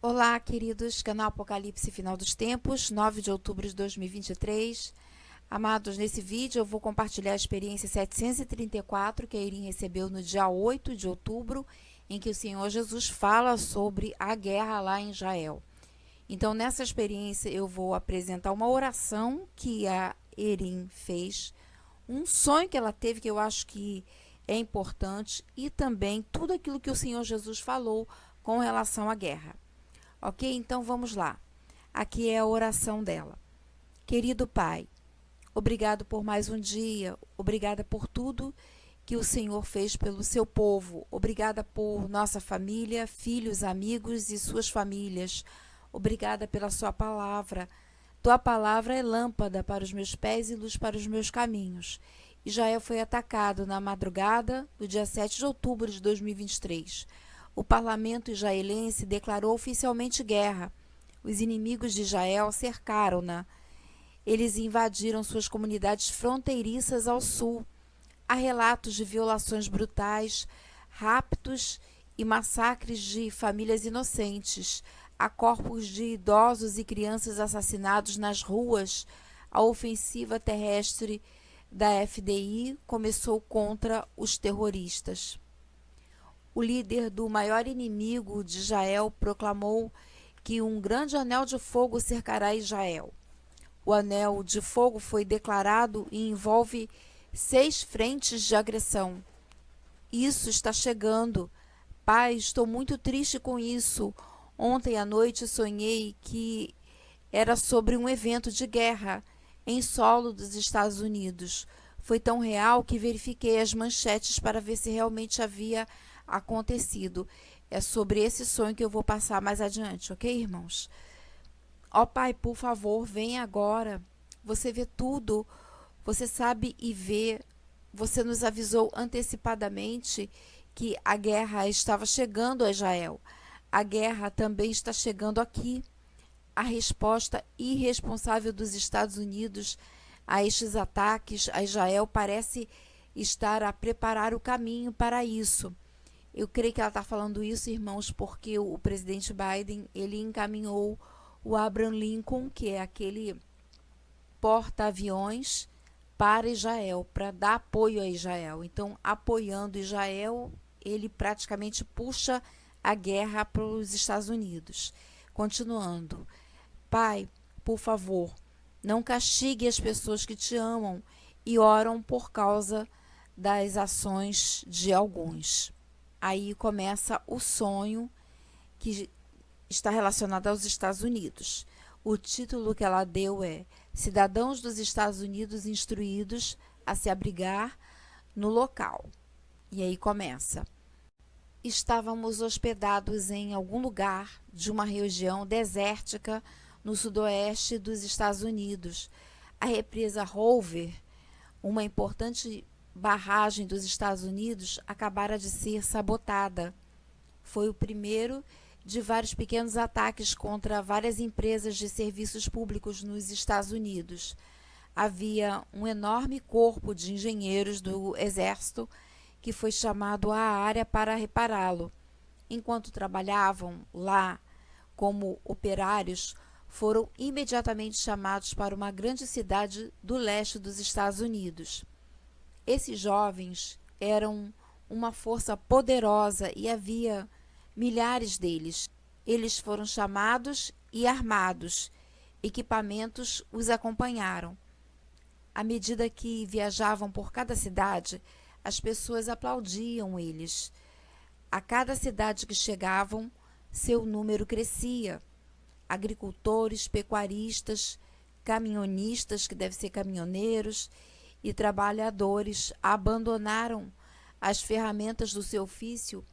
Olá, queridos, canal Apocalipse Final dos Tempos, 9 de outubro de 2023. Amados, nesse vídeo eu vou compartilhar a experiência 734 que a Irim recebeu no dia 8 de outubro, em que o Senhor Jesus fala sobre a guerra lá em Israel. Então, nessa experiência eu vou apresentar uma oração que a Irim fez, um sonho que ela teve que eu acho que é importante e também tudo aquilo que o Senhor Jesus falou com relação à guerra. Ok? Então vamos lá. Aqui é a oração dela. Querido Pai, obrigado por mais um dia, obrigada por tudo que o Senhor fez pelo seu povo, obrigada por nossa família, filhos, amigos e suas famílias, obrigada pela sua palavra. Tua palavra é lâmpada para os meus pés e luz para os meus caminhos. Israel foi atacado na madrugada do dia 7 de outubro de 2023. O parlamento israelense declarou oficialmente guerra. Os inimigos de Israel cercaram-na. Eles invadiram suas comunidades fronteiriças ao sul. Há relatos de violações brutais, raptos e massacres de famílias inocentes. Há corpos de idosos e crianças assassinados nas ruas. A ofensiva terrestre da FDI começou contra os terroristas. O líder do maior inimigo de Israel proclamou que um grande anel de fogo cercará Israel. O anel de fogo foi declarado e envolve 6 frentes de agressão. Isso está chegando. Pai, estou muito triste com isso. Ontem à noite sonhei que era sobre um evento de guerra em solo dos Estados Unidos. Foi tão real que verifiquei as manchetes para ver se realmente havia acontecido. É sobre esse sonho que eu vou passar mais adiante, ok, irmãos? Ó Pai, por favor, venha agora. Você vê tudo, você sabe e vê. Você nos avisou antecipadamente que a guerra estava chegando a Israel. A guerra também está chegando aqui. A resposta irresponsável dos Estados Unidos a estes ataques a Israel parece estar a preparar o caminho para isso. Eu creio que ela está falando isso, irmãos, porque o presidente Biden ele encaminhou o Abraham Lincoln, que é aquele porta-aviões, para Israel, para dar apoio a Israel. Então, apoiando Israel, ele praticamente puxa a guerra para os Estados Unidos. Continuando. Pai, por favor, não castigue as pessoas que te amam e oram por causa das ações de alguns. Aí começa o sonho que está relacionado aos Estados Unidos. O título que ela deu é Cidadãos dos Estados Unidos instruídos a se abrigar no local. E aí começa. Estávamos hospedados em algum lugar de uma região desértica no sudoeste dos Estados Unidos. A represa Hoover, uma importante barragem dos Estados Unidos, acabara de ser sabotada. Foi o primeiro de vários pequenos ataques contra várias empresas de serviços públicos nos Estados Unidos. Havia um enorme corpo de engenheiros do Exército que foi chamado à área para repará-lo. Enquanto trabalhavam lá como operários, foram imediatamente chamados para uma grande cidade do leste dos Estados Unidos. Esses jovens eram uma força poderosa e havia milhares deles. Eles foram chamados e armados. Equipamentos os acompanharam. À medida que viajavam por cada cidade, as pessoas aplaudiam eles. A cada cidade que chegavam, seu número crescia. Agricultores, pecuaristas, caminhonistas, que devem ser caminhoneiros, e trabalhadores abandonaram as ferramentas do seu ofício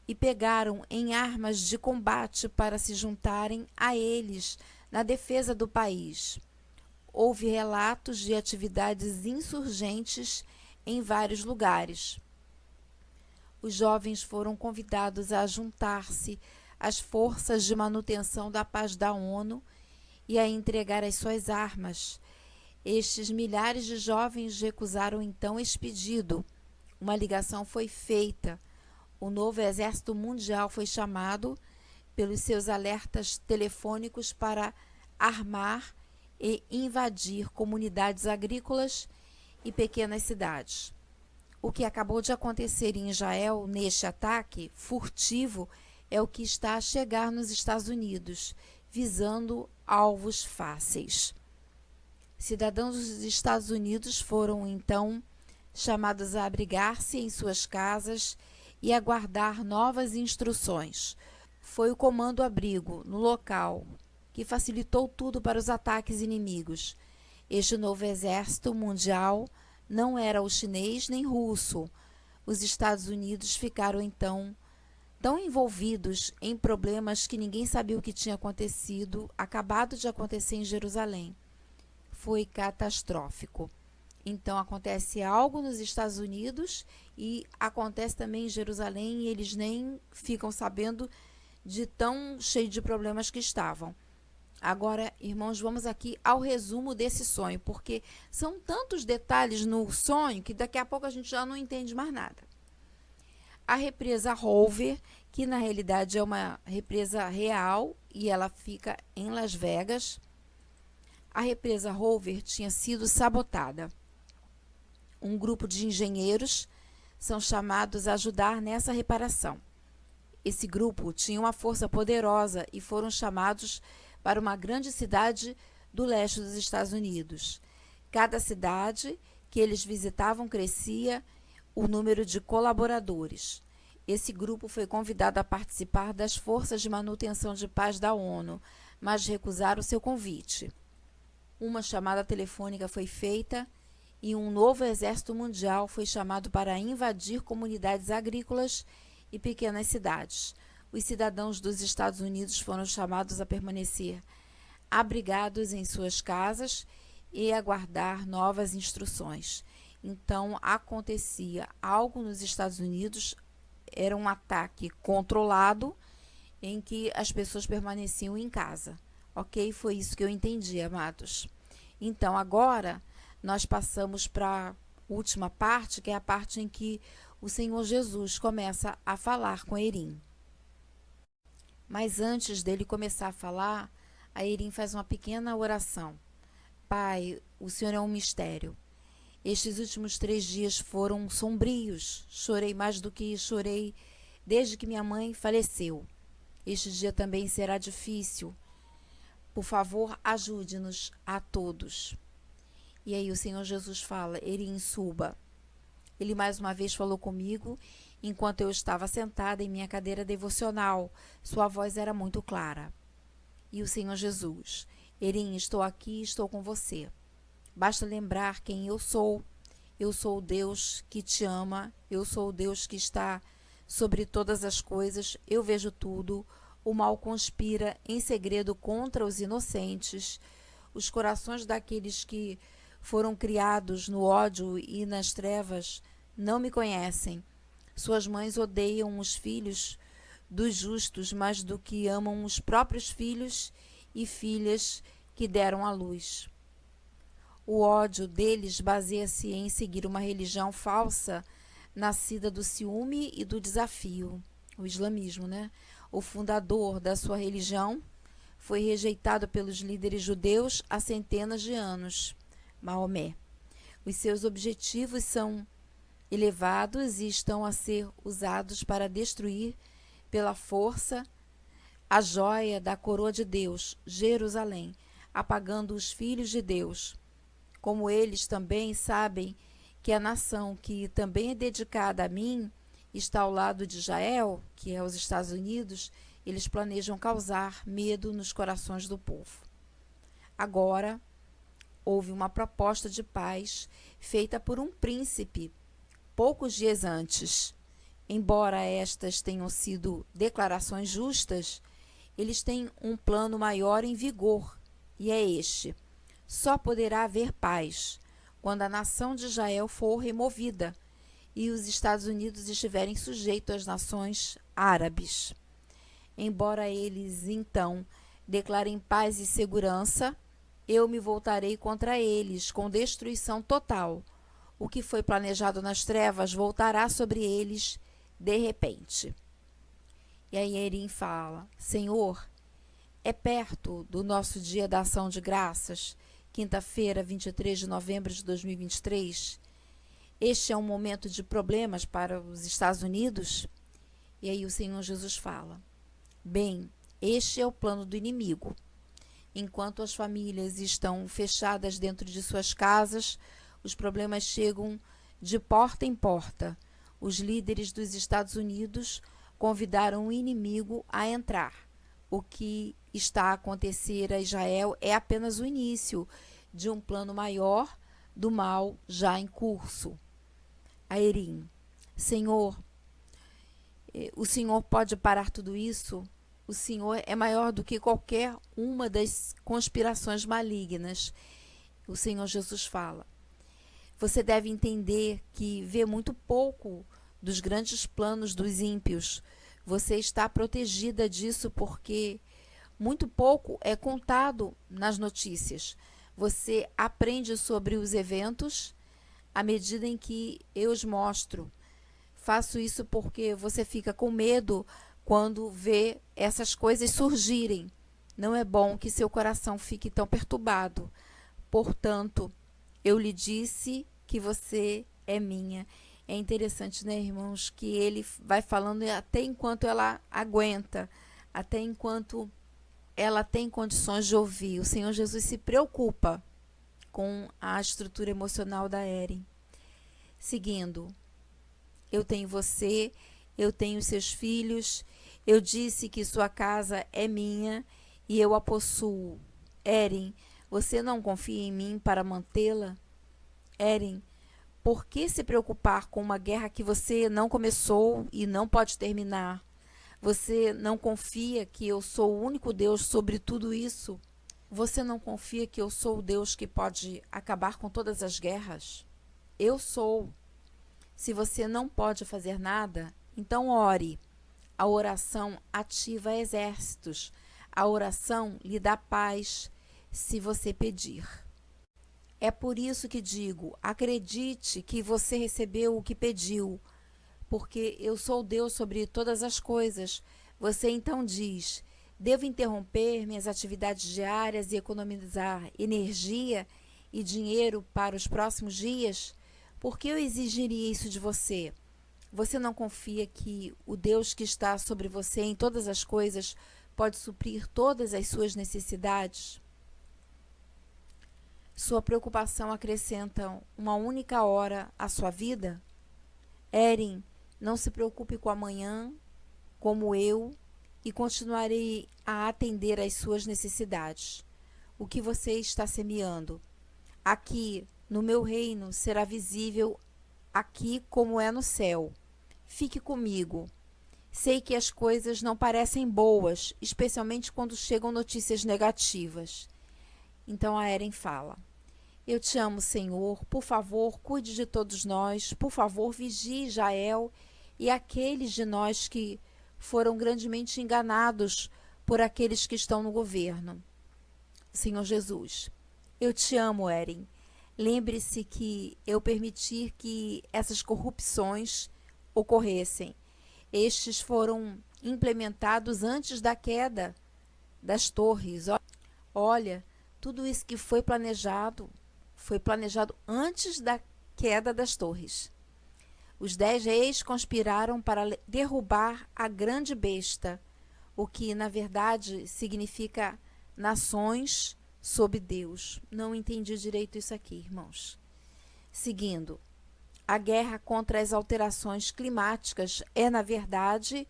e pegaram em armas de combate para se juntarem a eles na defesa do país. Houve relatos de atividades insurgentes em vários lugares. Os jovens foram convidados a juntar-se às forças de manutenção da paz da ONU e a entregar as suas armas. Estes milhares de jovens recusaram então esse pedido. Uma ligação foi feita. O novo exército mundial foi chamado pelos seus alertas telefônicos para armar e invadir comunidades agrícolas e pequenas cidades. O que acabou de acontecer em Israel neste ataque furtivo é o que está a chegar nos Estados Unidos, visando alvos fáceis. Cidadãos dos Estados Unidos foram, então, chamados a abrigar-se em suas casas e aguardar novas instruções. Foi o comando-abrigo, no local, que facilitou tudo para os ataques inimigos. Este novo exército mundial não era o chinês nem russo. Os Estados Unidos ficaram, então, tão envolvidos em problemas que ninguém sabia o que tinha acabado de acontecer em Jerusalém. Foi catastrófico. Então acontece algo nos Estados Unidos e acontece também em Jerusalém e eles nem ficam sabendo de tão cheio de problemas que estavam. Agora, irmãos, vamos aqui ao resumo desse sonho, porque são tantos detalhes no sonho que daqui a pouco a gente já não entende mais nada. A represa Hoover, que na realidade é uma represa real e ela fica em Las Vegas. A represa Hoover tinha sido sabotada. Um grupo de engenheiros são chamados a ajudar nessa reparação. Esse grupo tinha uma força poderosa e foram chamados para uma grande cidade do leste dos Estados Unidos. Cada cidade que eles visitavam crescia o número de colaboradores. Esse grupo foi convidado a participar das forças de manutenção de paz da ONU, mas recusaram seu convite. Uma chamada telefônica foi feita e um novo exército mundial foi chamado para invadir comunidades agrícolas e pequenas cidades. Os cidadãos dos Estados Unidos foram chamados a permanecer abrigados em suas casas e aguardar novas instruções. Então, acontecia algo nos Estados Unidos, era um ataque controlado em que as pessoas permaneciam em casa. Ok? Foi isso que eu entendi, amados. Então, agora nós passamos para a última parte, que é a parte em que o Senhor Jesus começa a falar com Erim. Mas antes dele começar a falar, a Erim faz uma pequena oração. Pai, o Senhor é um mistério. Estes últimos 3 dias foram sombrios. Chorei mais do que chorei desde que minha mãe faleceu. Este dia também será difícil. Por favor, ajude-nos a todos. E aí o Senhor Jesus fala, Erim, suba. Ele mais uma vez falou comigo enquanto eu estava sentada em minha cadeira devocional. Sua voz era muito clara. E o Senhor Jesus, Erim, estou aqui, estou com você. Basta lembrar quem eu sou. Eu sou o Deus que te ama, eu sou o Deus que está sobre todas as coisas, eu vejo tudo. O mal conspira em segredo contra os inocentes. Os corações daqueles que foram criados no ódio e nas trevas não me conhecem. Suas mães odeiam os filhos dos justos mais do que amam os próprios filhos e filhas que deram à luz. O ódio deles baseia-se em seguir uma religião falsa, nascida do ciúme e do desafio, o islamismo, né? O fundador da sua religião foi rejeitado pelos líderes judeus há centenas de anos, Maomé. Os seus objetivos são elevados e estão a ser usados para destruir pela força a joia da coroa de Deus, Jerusalém, apagando os filhos de Deus. Como eles também sabem que a nação que também é dedicada a mim está ao lado de Israel, que é os Estados Unidos, eles planejam causar medo nos corações do povo. Agora, houve uma proposta de paz feita por um príncipe poucos dias antes. Embora estas tenham sido declarações justas, eles têm um plano maior em vigor, e é este. Só poderá haver paz quando a nação de Israel for removida e os Estados Unidos estiverem sujeitos às nações árabes. Embora eles, então, declarem paz e segurança, eu me voltarei contra eles com destruição total. O que foi planejado nas trevas voltará sobre eles de repente. E aí Erim fala: Senhor, é perto do nosso dia da ação de graças, quinta-feira, 23 de novembro de 2023. Este é um momento de problemas para os Estados Unidos? E aí o Senhor Jesus fala: bem, este é o plano do inimigo. Enquanto as famílias estão fechadas dentro de suas casas, os problemas chegam de porta em porta. Os líderes dos Estados Unidos convidaram o inimigo a entrar. O que está a acontecer a Israel é apenas o início de um plano maior do mal já em curso. A Erim: Senhor, o Senhor pode parar tudo isso? O Senhor é maior do que qualquer uma das conspirações malignas. O Senhor Jesus fala: você deve entender que vê muito pouco dos grandes planos dos ímpios. Você está protegida disso porque muito pouco é contado nas notícias. Você aprende sobre os eventos à medida em que eu os mostro. Faço isso porque você fica com medo quando vê essas coisas surgirem. Não é bom que seu coração fique tão perturbado. Portanto, eu lhe disse que você é minha. É interessante, né, irmãos, que ele vai falando até enquanto ela aguenta, até enquanto ela tem condições de ouvir. O Senhor Jesus se preocupa com a estrutura emocional da Erin. Seguindo: eu tenho você, eu tenho seus filhos, eu disse que sua casa é minha e eu a possuo. Erin, você não confia em mim para mantê-la? Erin, por que se preocupar com uma guerra que você não começou e não pode terminar? Você não confia que eu sou o único Deus sobre tudo isso? Você não confia que eu sou o Deus que pode acabar com todas as guerras? Eu sou. Se você não pode fazer nada, então ore. A oração ativa exércitos. A oração lhe dá paz se você pedir. É por isso que digo: acredite que você recebeu o que pediu, porque eu sou Deus sobre todas as coisas. Você então diz: devo interromper minhas atividades diárias e economizar energia e dinheiro para os próximos dias? Por que eu exigiria isso de você? Você não confia que o Deus que está sobre você em todas as coisas pode suprir todas as suas necessidades? Sua preocupação acrescenta uma única hora à sua vida? Erin, não se preocupe com amanhã, como eu, e continuarei a atender às suas necessidades. O que você está semeando aqui no meu reino será visível aqui como é no céu. Fique comigo. Sei que as coisas não parecem boas, especialmente quando chegam notícias negativas. Então a Erin fala: eu te amo, Senhor. Por favor, cuide de todos nós. Por favor, vigie Israel e aqueles de nós que foram grandemente enganados por aqueles que estão no governo. Senhor Jesus, eu te amo, Erin. Lembre-se que eu permiti que essas corrupções ocorressem. Estes foram implementados antes da queda das torres. Olha, tudo isso que foi planejado antes da queda das torres. Os 10 reis conspiraram para derrubar a grande besta, o que, na verdade, significa nações sob Deus. Não entendi direito isso aqui, irmãos. Seguindo, a guerra contra as alterações climáticas é, na verdade,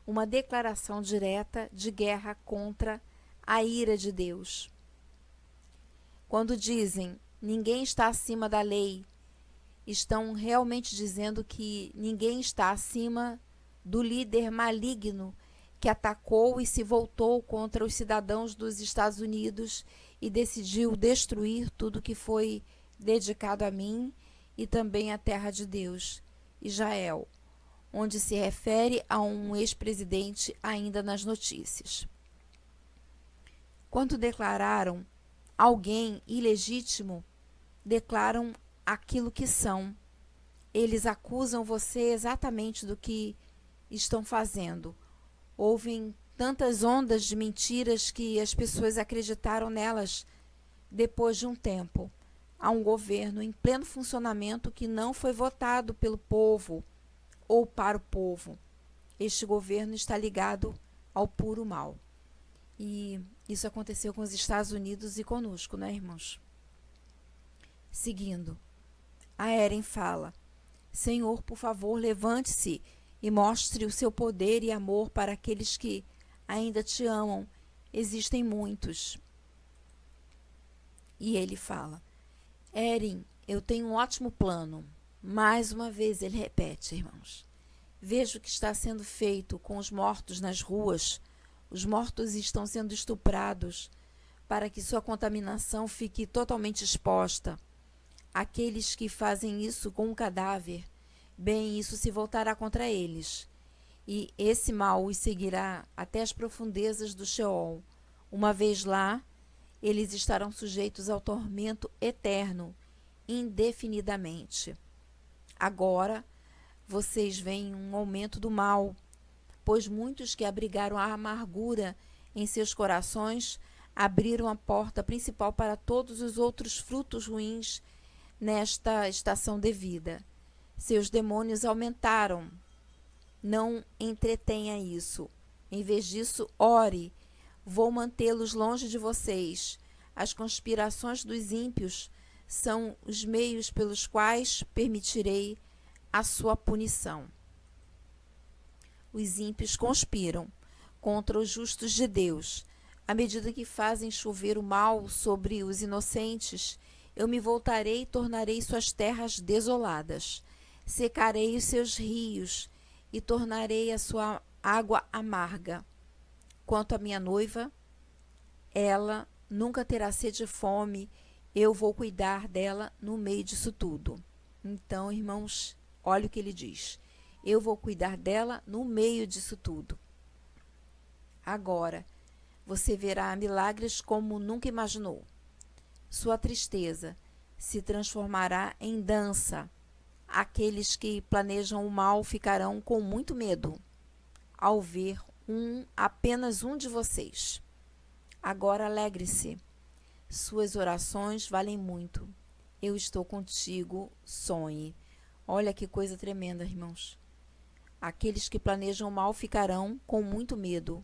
uma declaração direta de guerra contra a ira de Deus. Quando dizem ninguém está acima da lei, estão realmente dizendo que ninguém está acima do líder maligno que atacou e se voltou contra os cidadãos dos Estados Unidos e decidiu destruir tudo que foi dedicado a mim e também a terra de Deus, Israel, onde se refere a um ex-presidente ainda nas notícias. Quando declararam alguém ilegítimo, declaram aquilo que são. Eles acusam você exatamente do que estão fazendo. Houve tantas ondas de mentiras que as pessoas acreditaram nelas depois de um tempo. Há um governo em pleno funcionamento que não foi votado pelo povo ou para o povo. Este governo está ligado ao puro mal. E isso aconteceu com os Estados Unidos e conosco, né, irmãos? Seguindo, a Eren fala: Senhor, por favor, levante-se e mostre o seu poder e amor para aqueles que ainda te amam. Existem muitos. E ele fala: Eren, eu tenho um ótimo plano. Mais uma vez ele repete, irmãos. Veja o que está sendo feito com os mortos nas ruas. Os mortos estão sendo estuprados para que sua contaminação fique totalmente exposta. Aqueles que fazem isso com um cadáver, bem, isso se voltará contra eles. E esse mal os seguirá até as profundezas do Sheol. Uma vez lá, eles estarão sujeitos ao tormento eterno, indefinidamente. Agora, vocês veem um aumento do mal, pois muitos que abrigaram a amargura em seus corações abriram a porta principal para todos os outros frutos ruins nesta estação devida. Seus demônios aumentaram. Não entretenha isso. Em vez disso, ore. Vou mantê-los longe de vocês. As conspirações dos ímpios são os meios pelos quais permitirei a sua punição. Os ímpios conspiram contra os justos de Deus. À medida que fazem chover o mal sobre os inocentes, eu me voltarei e tornarei suas terras desoladas. Secarei os seus rios e tornarei a sua água amarga. Quanto à minha noiva, ela nunca terá sede e fome. Eu vou cuidar dela no meio disso tudo. Então, irmãos, olha o que ele diz. Eu vou cuidar dela no meio disso tudo. Agora, você verá milagres como nunca imaginou. Sua tristeza se transformará em dança. Aqueles que planejam o mal ficarão com muito medo ao ver apenas um de vocês. Agora alegre-se. Suas orações valem muito. Eu estou contigo, sonhe. Olha que coisa tremenda, irmãos. Aqueles que planejam o mal ficarão com muito medo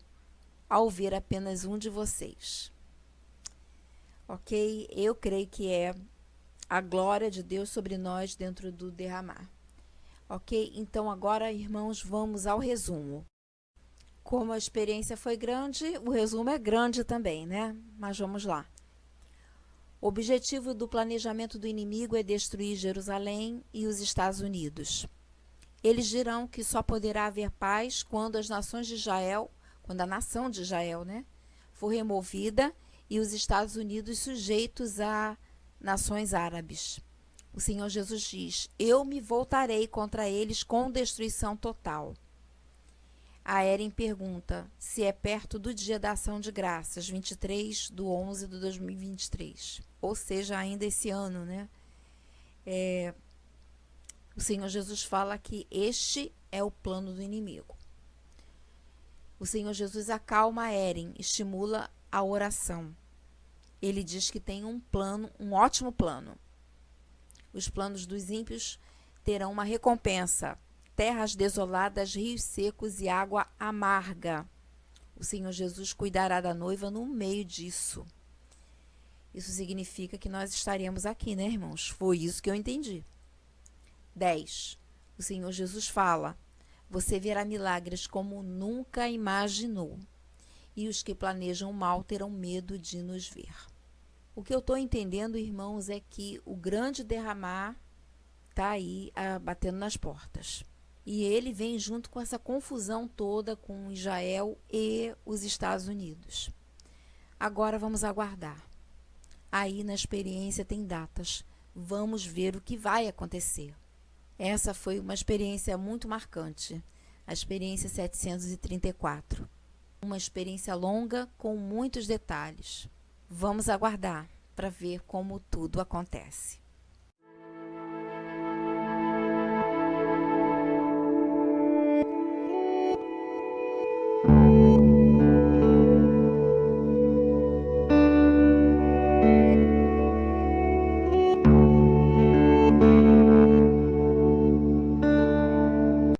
ao ver apenas um de vocês. Ok? Eu creio que é a glória de Deus sobre nós dentro do derramar. Ok? Então agora, irmãos, vamos ao resumo. Como a experiência foi grande, o resumo é grande também, né? Mas vamos lá. O objetivo do planejamento do inimigo é destruir Jerusalém e os Estados Unidos. Eles dirão que só poderá haver paz quando a nação de Israel, né, for removida e os Estados Unidos sujeitos a nações árabes. O Senhor Jesus diz: eu me voltarei contra eles com destruição total. A Eren pergunta se é perto do dia da ação de graças, 23/11/2023. Ou seja, ainda esse ano, né? O Senhor Jesus fala que este é o plano do inimigo. O Senhor Jesus acalma a Eren, estimula a oração. Ele diz que tem um plano, um ótimo plano. Os planos dos ímpios terão uma recompensa: terras desoladas, rios secos e água amarga. O Senhor Jesus cuidará da noiva no meio disso. Isso significa que nós estaremos aqui, né, irmãos? Foi isso que eu entendi. 10. O Senhor Jesus fala: você verá milagres como nunca imaginou. E os que planejam o mal terão medo de nos ver. O que eu estou entendendo, irmãos, é que o grande derramar está aí batendo nas portas. E ele vem junto com essa confusão toda com Israel e os Estados Unidos. Agora vamos aguardar. Aí na experiência tem datas. Vamos ver o que vai acontecer. Essa foi uma experiência muito marcante. A experiência 734. Uma experiência longa com muitos detalhes. Vamos aguardar para ver como tudo acontece.